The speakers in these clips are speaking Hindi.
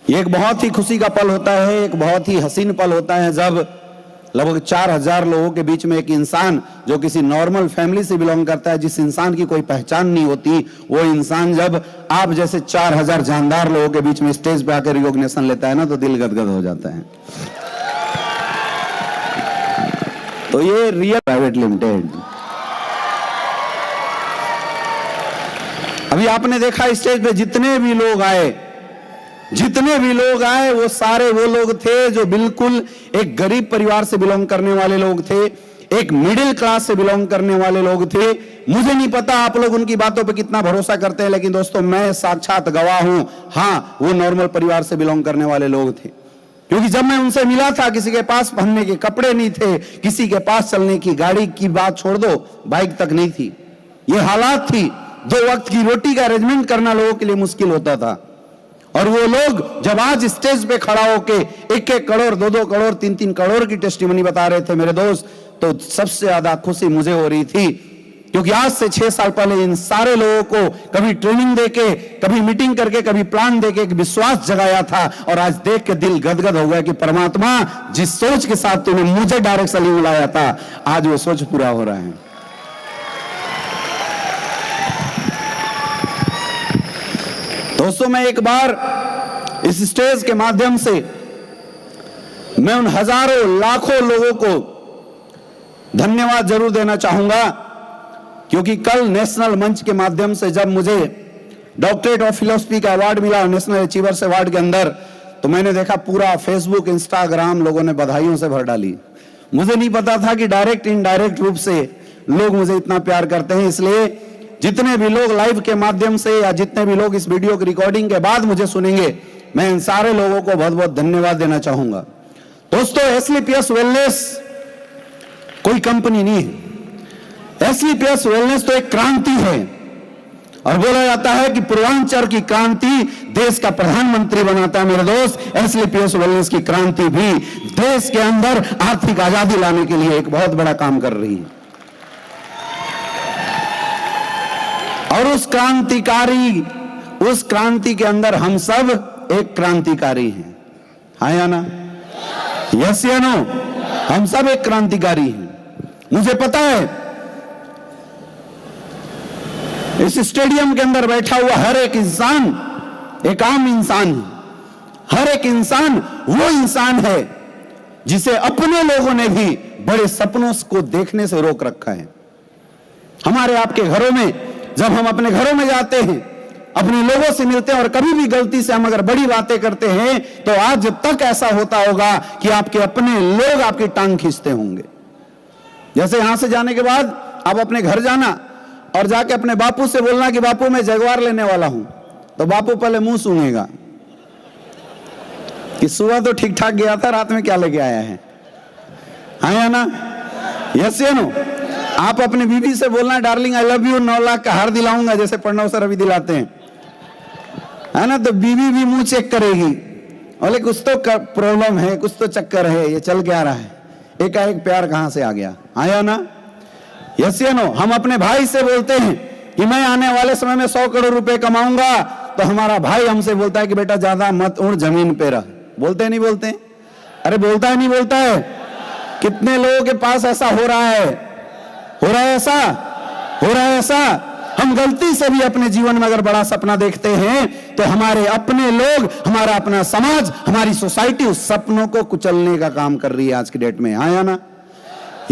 ये एक बहुत ही खुशी का पल होता है, एक बहुत ही हसीन पल होता है जब लगभग 4000 लोगों के बीच में एक इंसान जो किसी नॉर्मल फैमिली से बिलोंग करता है, जिस इंसान की कोई पहचान नहीं होती, वो इंसान जब आप जैसे 4000 जानदार लोगों के बीच में स्टेज पे आकर रिकॉग्निशन लेता है ना, तो दिल गदगद हो जाता है। तो ये रियल प्राइवेट लिमिटेड। अभी आपने देखा स्टेज पे जितने भी लोग आए वो सारे वो लोग थे जो बिल्कुल एक गरीब परिवार से बिलोंग करने वाले लोग थे, एक मिडिल क्लास से बिलोंग करने वाले लोग थे। मुझे नहीं पता आप लोग उनकी बातों पे कितना भरोसा करते हैं, लेकिन दोस्तों मैं साक्षात गवाह हूं, हाँ वो नॉर्मल परिवार से बिलोंग करने वाले लोग थे। क्योंकि जब मैं उनसे मिला था, किसी के पास पहनने के कपड़े नहीं थे, किसी के पास चलने की गाड़ी की बात छोड़ दो, बाइक तक नहीं थी। ये हालात थी, 2 वक्त की रोटी का अरेंजमेंट करना लोगों के लिए मुश्किल होता था। और वो लोग जब आज स्टेज पे खड़ा होके 1-1 करोड़, 2-2 करोड़, 3-3 करोड़ की टेस्टिमनी बता रहे थे मेरे दोस्त, तो सबसे ज्यादा खुशी मुझे हो रही थी। क्योंकि आज से 6 साल पहले इन सारे लोगों को कभी ट्रेनिंग देके, कभी मीटिंग करके, कभी प्लान देके एक विश्वास जगाया था, और आज देख के दिल गदगद हो गया कि परमात्मा जिस सोच के साथ तूने मुझे डायरेक्ट सलीम लाया था, आज वो सोच पूरा हो रहा है। दोस्तों मैं एक बार इस स्टेज के माध्यम से मैं उन हजारों लाखों लोगों को धन्यवाद जरूर देना चाहूंगा, क्योंकि कल नेशनल मंच के माध्यम से जब मुझे डॉक्टरेट ऑफ फिलॉसफी का अवार्ड मिला नेशनल अचीवर्स अवार्ड के अंदर, तो मैंने देखा पूरा फेसबुक, इंस्टाग्राम लोगों ने बधाइयों से भर डाली। मुझे नहीं पता था कि डायरेक्ट इनडायरेक्ट रूप से लोग मुझे इतना प्यार करते हैं। इसलिए जितने भी लोग लाइव के माध्यम से या जितने भी लोग इस वीडियो की रिकॉर्डिंग के बाद मुझे सुनेंगे, मैं इन सारे लोगों को बहुत बहुत धन्यवाद देना चाहूंगा। दोस्तों एसलीपीएस वेलनेस कोई कंपनी नहीं है, एसलीपीएस वेलनेस तो एक क्रांति है। और बोला जाता है कि पूर्वांचल की क्रांति देश का प्रधानमंत्री बनाता है। मेरे दोस्त एसलीपीएस वेलनेस की क्रांति भी देश के अंदर आर्थिक आजादी लाने के लिए एक बहुत बड़ा काम कर रही है। और उस क्रांति के अंदर हम सब एक क्रांतिकारी हैं, हाँ या ना, यस या नो, हम सब एक क्रांतिकारी हैं। मुझे पता है इस स्टेडियम के अंदर बैठा हुआ हर एक इंसान एक आम इंसान है। हर एक इंसान वो इंसान है जिसे अपने लोगों ने भी बड़े सपनों को देखने से रोक रखा है। हमारे आपके घरों में जब हम अपने घरों में जाते हैं, अपने लोगों से मिलते हैं, और कभी भी गलती से हम अगर बड़ी बातें करते हैं, तो आज तक ऐसा होता होगा कि आपके अपने लोग आपकी टांग खींचते होंगे। जैसे यहां से जाने के बाद आप अपने घर जाना और जाके अपने बापू से बोलना कि बापू मैं जगुआर लेने वाला हूं, तो बापू पहले मुंह सूंघेगा कि सुबह तो ठीक ठाक गया था, रात में क्या लेके आया है, हाँ या ना, यस या नो। आप अपनी बीवी से बोलना darling I love you, 9 lakh का हार दिलाऊंगा, जैसे प्रणव सर अभी दिलाते हैं, है ना, तो बीवी भी मुंह चेक करेगी, बोले कुछ तो प्रॉब्लम है, कुछ तो चक्कर है, ये चल क्या रहा है, एकाएक प्यार कहां से आ गया, आया ना, यस या नो। हम अपने भाई से बोलते हैं कि मैं आने वाले समय में 100 करोड़ रुपए कमाऊंगा, तो हमारा भाई हमसे बोलता है कि बेटा ज्यादा मत उड़, जमीन पे रह। बोलते नहीं बोलते? अरे बोलता है नहीं बोलता है? कितने लोगों के पास ऐसा हो रहा है ऐसा। हम गलती से भी अपने जीवन में अगर बड़ा सपना देखते हैं, तो हमारे अपने लोग, हमारा अपना समाज, हमारी सोसाइटी उस सपनों को कुचलने का काम कर रही है आज की डेट में, हाँ या ना,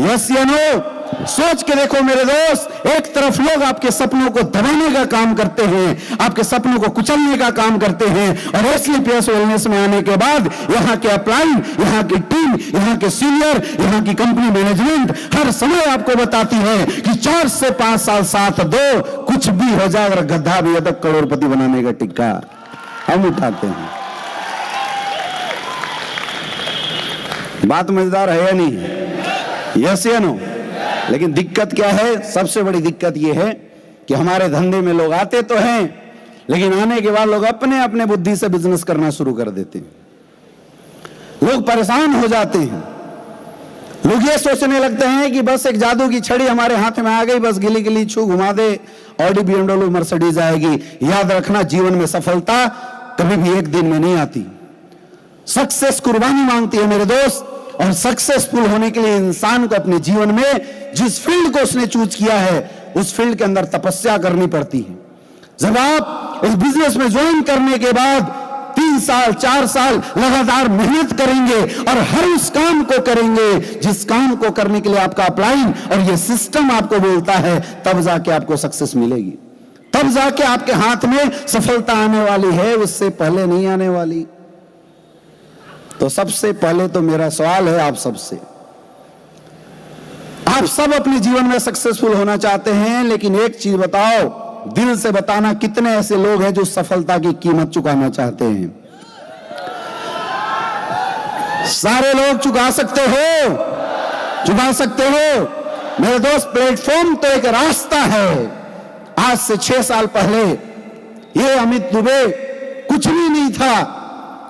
यस या नो। सोच के देखो मेरे दोस्त, एक तरफ लोग आपके सपनों को दबाने का काम करते हैं, आपके सपनों को कुचलने का काम करते हैं, और एसलीपीएस वेलनेस में आने के बाद यहाँ के अपलाइन, यहाँ की टीम, यहाँ के सीनियर, यहाँ की कंपनी मैनेजमेंट हर समय आपको बताती है कि 4 से 5 साल साथ दो, कुछ भी हो जाए, अगर गद्दा भी है तो करोड़पति बनाने का टिक्का हम उठाते हैं। बात मजेदार है या नहीं, यस या नो। लेकिन दिक्कत क्या है, सबसे बड़ी दिक्कत यह है कि हमारे धंधे में लोग आते तो हैं, लेकिन आने के बाद लोग अपने अपने बुद्धि से बिजनेस करना शुरू कर देते हैं। लोग परेशान हो जाते हैं, लोग ये सोचने लगते हैं कि बस एक जादू की छड़ी हमारे हाथ में आ गई, बस गिली गिली छू घुमा दे, ऑडी, BMW, मर्सिडीज आएगी। याद रखना, जीवन में सफलता कभी भी एक दिन में नहीं आती। सक्सेस कुर्बानी मांगती है मेरे दोस्त, और सक्सेसफुल होने के लिए इंसान को अपने जीवन में जिस फील्ड को उसने चूज किया है उस फील्ड के अंदर तपस्या करनी पड़ती है। जब आप इस बिजनेस में ज्वाइन करने के बाद 3 साल 4 साल लगातार मेहनत करेंगे और हर उस काम को करेंगे जिस काम को करने के लिए आपका अपलाइन और ये सिस्टम आपको बोलता है, तब जाके आपको सक्सेस मिलेगी, तब जाके आपके हाथ में सफलता आने वाली है, उससे पहले नहीं आने वाली। तो सबसे पहले तो मेरा सवाल है आप सबसे, आप सब अपने जीवन में सक्सेसफुल होना चाहते हैं, लेकिन एक चीज बताओ, दिल से बताना, कितने ऐसे लोग हैं जो सफलता की कीमत चुकाना चाहते हैं? सारे लोग चुका सकते हो, चुका सकते हो मेरे दोस्त। प्लेटफॉर्म तो एक रास्ता है। आज से 6 साल पहले ये अमित दुबे कुछ भी नहीं था,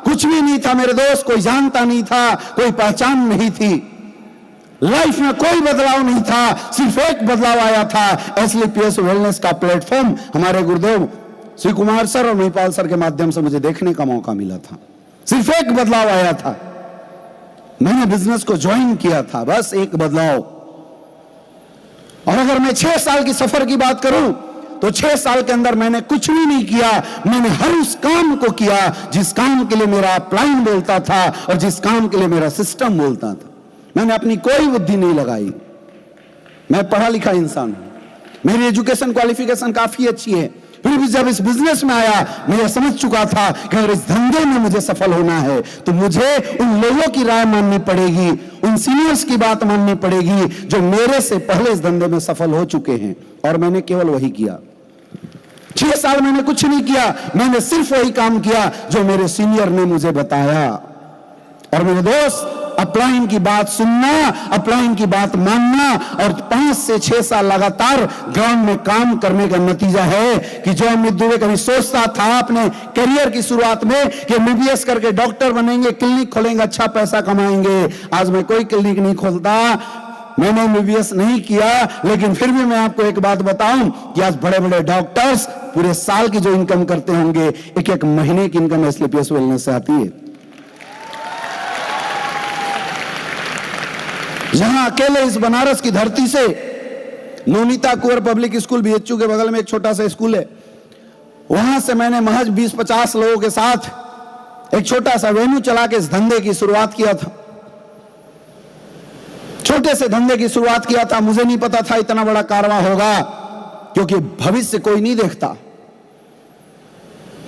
कुछ भी नहीं था मेरे दोस्त, कोई जानता नहीं था, कोई पहचान नहीं थी, लाइफ में कोई बदलाव नहीं था, सिर्फ एक बदलाव आया था, एसलीपीएस वेलनेस का प्लेटफॉर्म हमारे गुरुदेव श्री कुमार सर और महिपाल सर के माध्यम से मुझे देखने का मौका मिला था। सिर्फ एक बदलाव आया था, मैंने बिजनेस को ज्वाइन किया था, बस एक बदलाव। और अगर मैं 6 साल की सफर की बात करूं तो 6 साल के अंदर मैंने कुछ भी नहीं किया, मैंने हर उस काम को किया जिस काम के लिए मेरा अपलाइन बोलता था और जिस काम के लिए मेरा सिस्टम बोलता था। मैंने अपनी कोई बुद्धि नहीं लगाई। मैं पढ़ा लिखा इंसान हूं, मेरी एजुकेशन क्वालिफिकेशन काफी अच्छी है, फिर भी जब इस बिजनेस में आया मैं समझ चुका था कि अगर इस धंधे में मुझे सफल होना है तो मुझे उन लोगों की राय माननी पड़ेगी, उन सीनियर्स की बात माननी पड़ेगी जो मेरे से पहले इस धंधे में सफल हो चुके हैं। और मैंने केवल वही किया। 6 साल मैंने कुछ नहीं किया, मैंने सिर्फ वही काम किया जो मेरे सीनियर ने मुझे बताया। और मेरे दोस्त, अपलाइन की बात सुनना, अपलाइन की बात मानना और 5 से 6 साल लगातार ग्राउंड में काम करने का नतीजा है कि जो अमित दुबे कभी सोचता था अपने करियर की शुरुआत में कि एमबीबीएस करके डॉक्टर बनेंगे, क्लिनिक खोलेंगे, अच्छा पैसा कमाएंगे, आज मैं कोई क्लिनिक नहीं खोलता, मैंने एमबीबीएस नहीं किया, लेकिन फिर भी मैं आपको एक बात बताऊं कि आज बड़े बड़े डॉक्टर्स पूरे साल की जो इनकम करते होंगे, एक महीने की इनकम एसलीपीएस वेलनेस से आती है। जहां अकेले इस बनारस की धरती से नोनीता कुंवर पब्लिक स्कूल बीएचयू के बगल में एक छोटा सा स्कूल है, वहां से मैंने महज 20-50 लोगों के साथ एक छोटा सा वेन्यू चला के इस धंधे की शुरुआत किया था। छोटे से धंधे की शुरुआत किया था, मुझे नहीं पता था इतना बड़ा कारवां होगा, क्योंकि भविष्य कोई नहीं देखता,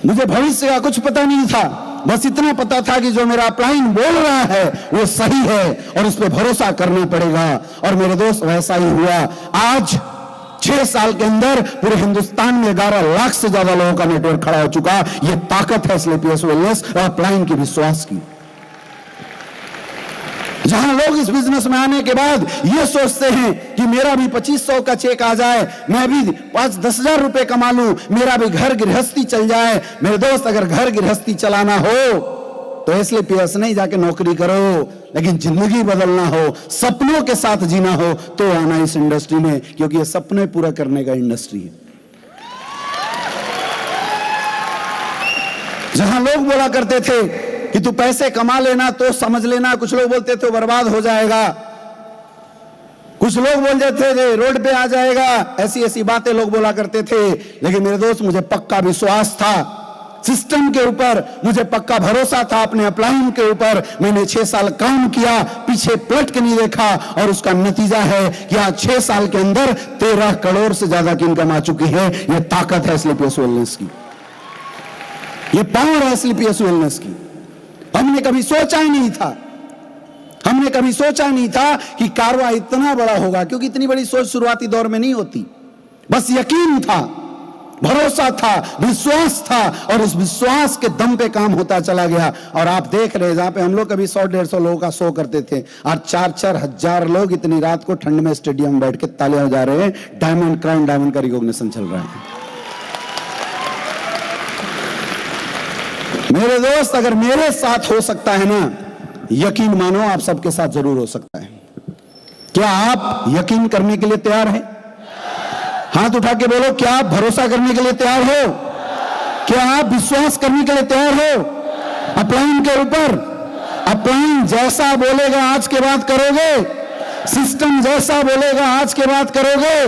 मुझे भविष्य का कुछ पता नहीं था, बस इतना पता था कि जो मेरा अपलाइन बोल रहा है वो सही है और उस पर भरोसा करना पड़ेगा। और मेरे दोस्त वैसा ही हुआ। आज 6 साल के अंदर पूरे हिंदुस्तान में 11 लाख से ज्यादा लोगों का नेटवर्क खड़ा हो चुका। ये ताकत है एसलीपीएस वेलनेस और अपलाइन की विश्वास की। जहां लोग इस बिजनेस में आने के बाद ये सोचते हैं कि मेरा भी 2500 का चेक आ जाए, मैं भी 5-10 हजार रुपए कमा लूं, मेरा भी घर गृहस्थी चल जाए। मेरे दोस्त, अगर घर गृहस्थी चलाना हो तो एसलीपीएस नहीं जाके नौकरी करो, लेकिन जिंदगी बदलना हो, सपनों के साथ जीना हो तो आना इस इंडस्ट्री में, क्योंकि ये सपने पूरा करने का इंडस्ट्री है। जहां लोग बोला करते थे कि तू पैसे कमा लेना तो समझ लेना, कुछ लोग बोलते थे बर्बाद हो जाएगा, कुछ लोग बोल देते थे रोड पे आ जाएगा, ऐसी ऐसी बातें लोग बोला करते थे। लेकिन मेरे दोस्त, मुझे पक्का विश्वास था सिस्टम के ऊपर, मुझे पक्का भरोसा था अपने अपलाइन के ऊपर। मैंने 6 साल काम किया, पीछे पलट के नहीं देखा, और उसका नतीजा है कि आज 6 साल के अंदर 13 करोड़ से ज्यादा की इनकम आ चुकी है। यह ताकत है एसलीपीएस वेलनेस की, यह पावर है एसलीपीएस वेलनेस की। हमने कभी सोचा ही नहीं था, हमने कभी सोचा नहीं था कि कारवां इतना बड़ा होगा, क्योंकि इतनी बड़ी सोच शुरुआती दौर में नहीं होती। बस यकीन था, भरोसा था, विश्वास था, और उस विश्वास के दम पे काम होता चला गया। और आप देख रहे हैं, जहां पे हम लोग कभी 100-150 लोगों का शो करते थे, आज 4-4 हजार लोग इतनी रात को ठंड में स्टेडियम में बैठ के तालियां बजा रहे हैं। डायमंड क्राउन डायमंड का रिकॉग्निशन चल रहा है। मेरे दोस्त, अगर मेरे साथ हो सकता है ना, यकीन मानो आप सबके साथ जरूर हो सकता है। क्या आप यकीन करने के लिए तैयार हैं? हाथ उठा के बोलो, क्या आप भरोसा करने के लिए तैयार हो? क्या आप विश्वास करने के लिए तैयार हो अपलाइन के ऊपर? अपलाइन जैसा बोलेगा आज के बाद करोगे, सिस्टम जैसा बोलेगा आज के बाद करोगे।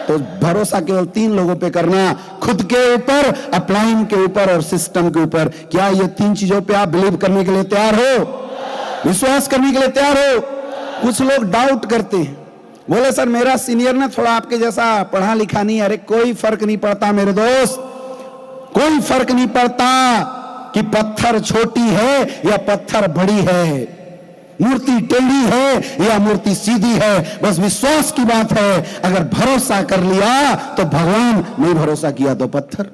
तो भरोसा केवल 3 लोगों पे करना, खुद के ऊपर, अपलाइन के ऊपर और सिस्टम के ऊपर। क्या ये 3 चीजों पे आप बिलीव करने के लिए तैयार हो, विश्वास करने के लिए तैयार हो? कुछ लोग डाउट करते हैं, बोले सर मेरा सीनियर ना थोड़ा आपके जैसा पढ़ा लिखा नहीं है। अरे कोई फर्क नहीं पड़ता मेरे दोस्त, कोई फर्क नहीं पड़ता कि पत्थर छोटी है या पत्थर बड़ी है, मूर्ति टेढ़ी है या मूर्ति सीधी है, बस विश्वास की बात है। अगर भरोसा कर लिया तो भगवान, नहीं भरोसा किया तो पत्थर,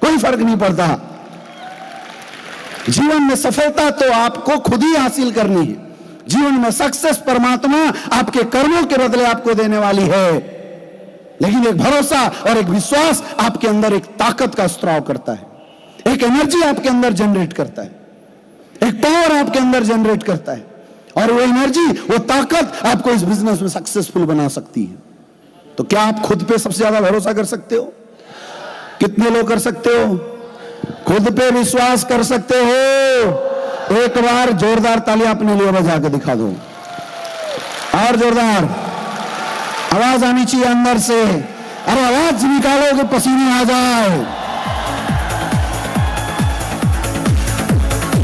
कोई फर्क नहीं पड़ता। जीवन में सफलता तो आपको खुद ही हासिल करनी है। जीवन में सक्सेस परमात्मा आपके कर्मों के बदले आपको देने वाली है, लेकिन एक भरोसा और एक विश्वास आपके अंदर एक ताकत का स्त्राव करता है, एक एनर्जी आपके अंदर जनरेट करता है, एक पावर आपके अंदर जनरेट करता है, और वो एनर्जी, वो ताकत आपको इस बिजनेस में सक्सेसफुल बना सकती है। तो क्या आप खुद पे सबसे ज्यादा भरोसा कर सकते हो? कितने लोग कर सकते हो? खुद पे विश्वास कर सकते हो? एक बार जोरदार तालियां अपने लिए बजा के दिखा दो, और जोरदार आवाज आनी चाहिए अंदर से। अरे आवाज निकालो कि पसीने आ जाए।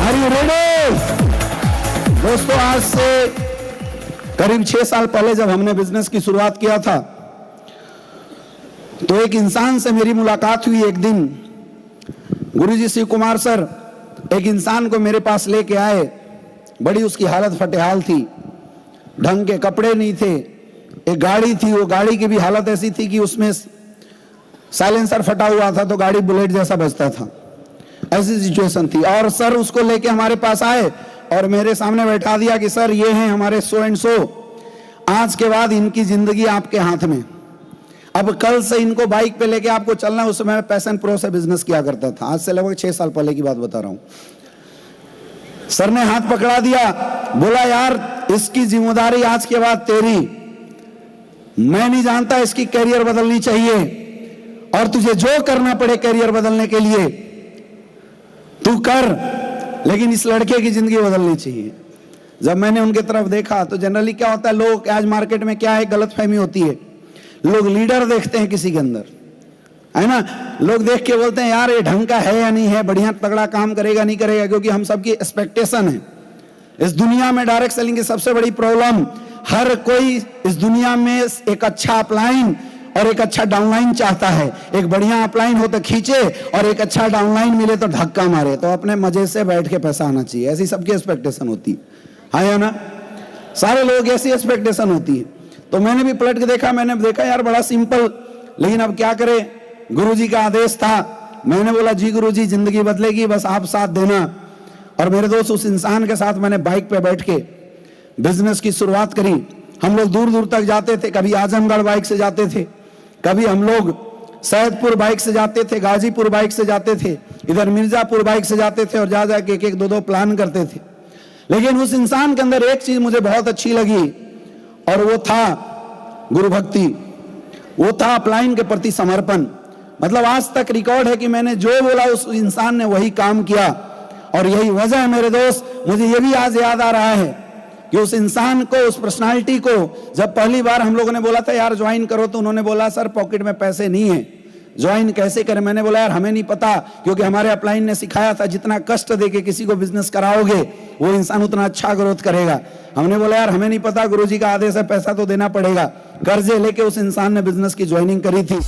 Are you ready? दोस्तों, आज से करीब 6 साल पहले जब हमने बिजनेस की शुरुआत किया था, तो एक इंसान से मेरी मुलाकात हुई एक दिन। गुरुजी शिव कुमार सर एक इंसान को मेरे पास लेके आए, बड़ी उसकी हालत फटेहाल थी, ढंग के कपड़े नहीं थे, एक गाड़ी थी, वो गाड़ी की भी हालत ऐसी थी कि उसमें साइलेंसर फटा हुआ था तो गाड़ी बुलेट जैसा बजता था, ऐसी सिचुएशन थी। और सर उसको लेके हमारे पास आए और मेरे सामने बैठा दिया कि सर ये हैं हमारे सो एंड सो, आज के बाद इनकी जिंदगी आपके हाथ में, अब कल से इनको बाइक पे लेके आपको चलना। उस समय मैं पैशन प्रो से बिजनेस किया करता था, आज से लगभग 6 साल पहले की बात बता रहा हूं। सर ने हाथ पकड़ा दिया, बोला यार इसकी जिम्मेदारी आज के बाद तेरी, मैं नहीं जानता, इसकी कैरियर बदलनी चाहिए, और तुझे जो करना पड़े कैरियर बदलने के लिए तू कर, लेकिन इस लड़के की जिंदगी बदलनी चाहिए। जब मैंने उनके तरफ देखा तो जनरली क्या होता है, लोग आज मार्केट में क्या है, गलतफहमी होती है, लोग लीडर देखते हैं किसी के अंदर, है ना, लोग देख के बोलते हैं यार ये ढंग का है या नहीं है, बढ़िया तगड़ा काम करेगा नहीं करेगा, क्योंकि हम सबकी एक्सपेक्टेशन है। इस दुनिया में डायरेक्ट सेलिंग की सबसे बड़ी प्रॉब्लम, हर कोई इस दुनिया में एक अच्छा अपलाइन और एक अच्छा डाउनलाइन चाहता है। एक बढ़िया अपलाइन हो तो खींचे और एक अच्छा डाउनलाइन मिले तो धक्का मारे, तो अपने मजे से बैठ के पैसा आना चाहिए, ऐसी सबकी एक्सपेक्टेशन होती है, है ना, सारे लोग ऐसी एक्सपेक्टेशन होती है। तो मैंने भी पलट के देखा, मैंने देखा यार बड़ा सिंपल, लेकिन अब क्या करें, गुरुजी का आदेश था। मैंने बोला जी गुरुजी जिंदगी बदलेगी, बस आप साथ देना। और मेरे दोस्त उस इंसान के साथ मैंने बाइक पे बैठ के बिजनेस की शुरुआत करी। हम लोग दूर दूर तक जाते थे, कभी आजमगढ़ बाइक से जाते थे, कभी हम लोग सैदपुर बाइक से जाते थे, गाजीपुर बाइक से जाते थे, इधर मिर्जापुर बाइक से जाते थे, और जा जाके एक 2 प्लान करते थे। लेकिन उस इंसान के अंदर एक चीज मुझे बहुत अच्छी लगी, और वो था गुरु भक्ति, वो था अपलाइन के प्रति समर्पण। मतलब आज तक रिकॉर्ड है कि मैंने जो बोला उस इंसान ने वही काम किया, और यही वजह है मेरे दोस्त, मुझे ये भी आज याद आ रहा है कि उस इंसान को, उस पर्सनालिटी को जब पहली बार हम लोगों ने बोला था यार ज्वाइन करो, तो उन्होंने बोला सर पॉकेट में पैसे नहीं है, ज्वाइन कैसे करें। मैंने बोला यार हमें नहीं पता, क्योंकि हमारे अपलाइन ने सिखाया था जितना कष्ट देके किसी को बिजनेस कराओगे वो इंसान उतना अच्छा ग्रोथ करेगा। हमने बोला यार हमें नहीं पता, गुरुजी का आदेश है, पैसा तो देना पड़ेगा। कर्जे लेके उस इंसान ने बिजनेस की ज्वाइनिंग करी थी।